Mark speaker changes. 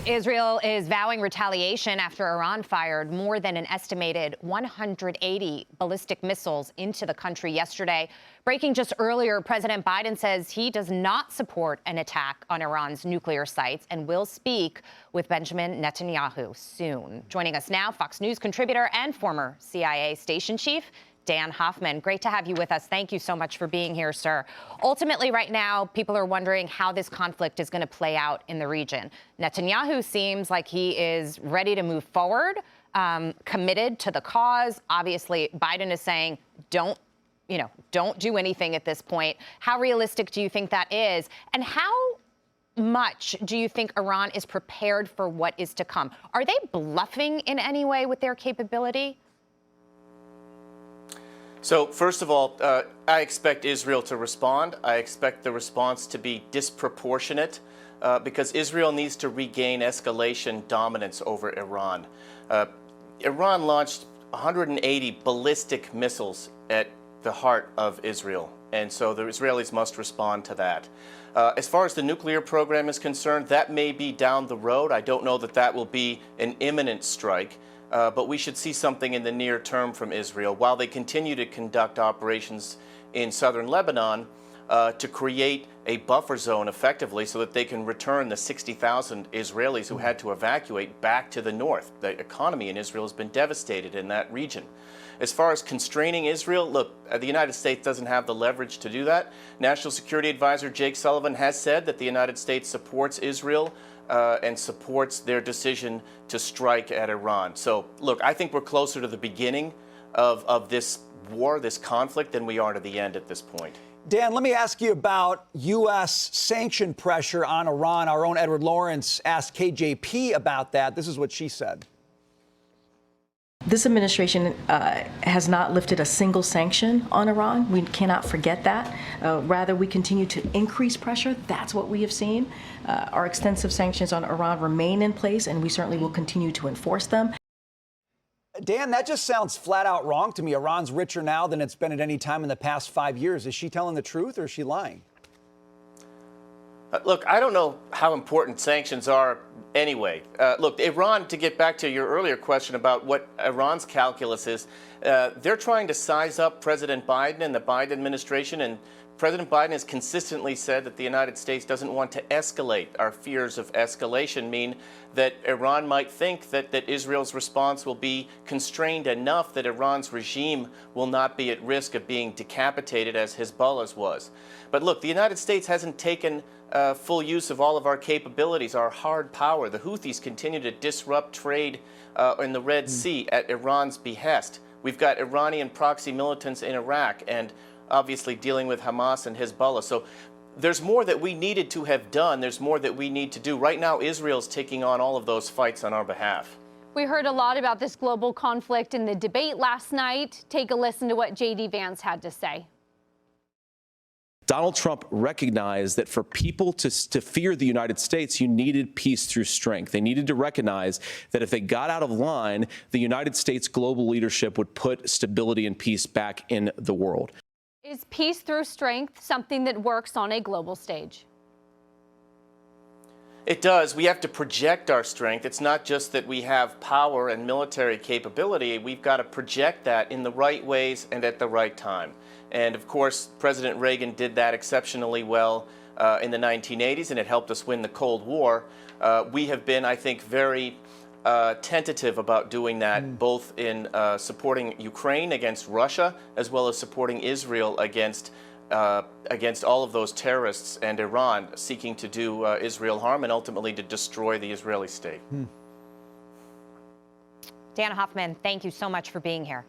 Speaker 1: Israel is vowing retaliation after Iran fired more than an estimated 180 ballistic missiles into the country yesterday. Breaking just earlier, President Biden says he does not support an attack on Iran's nuclear sites and will speak with Benjamin Netanyahu soon. Joining us now, Fox News contributor and former CIA station chief, Dan Hoffman. Great to have you with us. Thank you so much for being here, sir. Ultimately, right now, people are wondering how this conflict is going to play out in the region. Netanyahu seems like he is ready to move forward, committed to the cause. Obviously, Biden is saying, don't do anything at this point. How realistic do you think that is? And how much do you think Iran is prepared for what is to come? Are they bluffing in any way with their capability?
Speaker 2: So, first of all, I expect Israel to respond. I expect the response to be disproportionate because Israel needs to regain escalation dominance over Iran. Iran launched 180 ballistic missiles at the heart of Israel, and so the Israelis must respond to that. As far as the nuclear program is concerned, that may be down the road. I don't know that that will be an imminent strike. But we should see something in the near term from Israel while they continue to conduct operations in southern Lebanon to create a buffer zone effectively so that they can return the 60,000 Israelis who had to evacuate back to the north. The economy in Israel has been devastated in that region. As far as constraining Israel, look, the United States doesn't have the leverage to do that. National Security Advisor Jake Sullivan has said that the United States supports Israel and supports their decision to strike at Iran. So, look, I think we're closer to the beginning of this war, this conflict, than we are to the end at this point.
Speaker 3: Dan, let me ask you about U.S. sanction pressure on Iran. Our own Edward Lawrence asked KJP about that. This is what she said.
Speaker 4: This administration has not lifted a single sanction on Iran. We cannot forget that. Rather, we continue to increase pressure. That's what we have seen. Our extensive sanctions on Iran remain in place, and we certainly will continue to enforce them.
Speaker 3: Dan, that just sounds flat out wrong to me. Iran's richer now than it's been at any time in the past 5 years. Is she telling the truth or is she lying?
Speaker 2: Look, I don't know how important sanctions are anyway. Look, Iran, to get back to your earlier question about what Iran's calculus is, they're trying to size up President Biden and the Biden administration, and President Biden has consistently said that the United States doesn't want to escalate. Our fears of escalation mean that Iran might think that Israel's response will be constrained enough that Iran's regime will not be at risk of being decapitated as Hezbollah's was. But look, the United States hasn't taken full use of all of our capabilities, our hard power. The Houthis continue to disrupt trade in the Red Sea at Iran's behest. We've got Iranian proxy militants in Iraq and obviously dealing with Hamas and Hezbollah. So there's more that we needed to have done. There's more that we need to do. Right now, Israel's taking on all of those fights on our behalf.
Speaker 5: We heard a lot about this global conflict in the debate last night. Take a listen to what JD Vance had to say.
Speaker 6: Donald Trump recognized that for people to fear the United States, you needed peace through strength. They needed to recognize that if they got out of line, the United States global leadership would put stability and peace back in the world.
Speaker 5: Is peace through strength something that works on a global stage?
Speaker 2: It does. We have to project our strength. It's not just that we have power and military capability. We've got to project that in the right ways and at the right time. And of course, President Reagan did that exceptionally well in the 1980s, and it helped us win the Cold War. We have been, I think, very tentative about doing that, both in supporting Ukraine against Russia, as well as supporting Israel against all of those terrorists and Iran seeking to do Israel harm and ultimately to destroy the Israeli state.
Speaker 1: Dan Hoffman, thank you so much for being here.